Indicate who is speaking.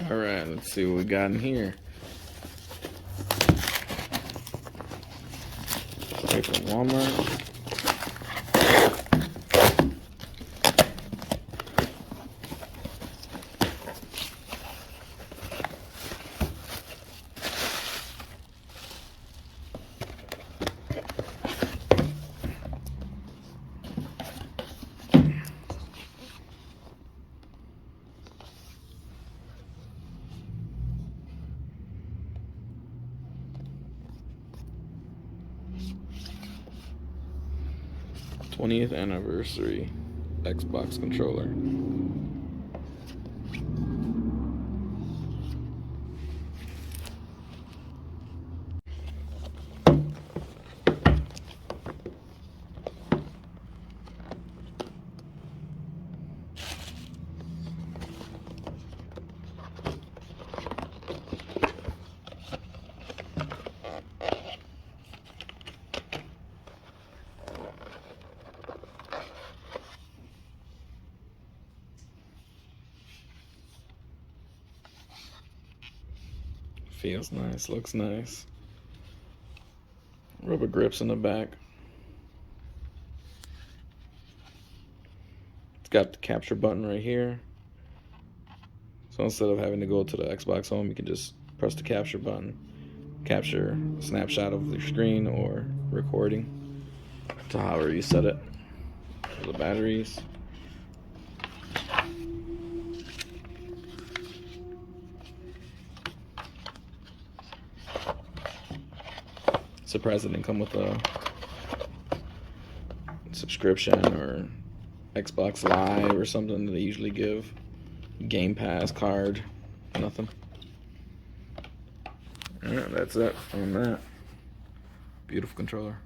Speaker 1: Alright, let's see what we got in here. Straight from Walmart. '20th anniversary Xbox controller. Feels nice, looks nice. Rubber grips in the back. It's got the capture button right here. So instead of having to go to the Xbox Home, you can just press the capture button, capture a snapshot of the screen or recording to however you set it. The batteries. Surprised it didn't come with a subscription or Xbox Live or something that they usually give. Game Pass card. Nothing. Alright, that's it on that. Beautiful controller.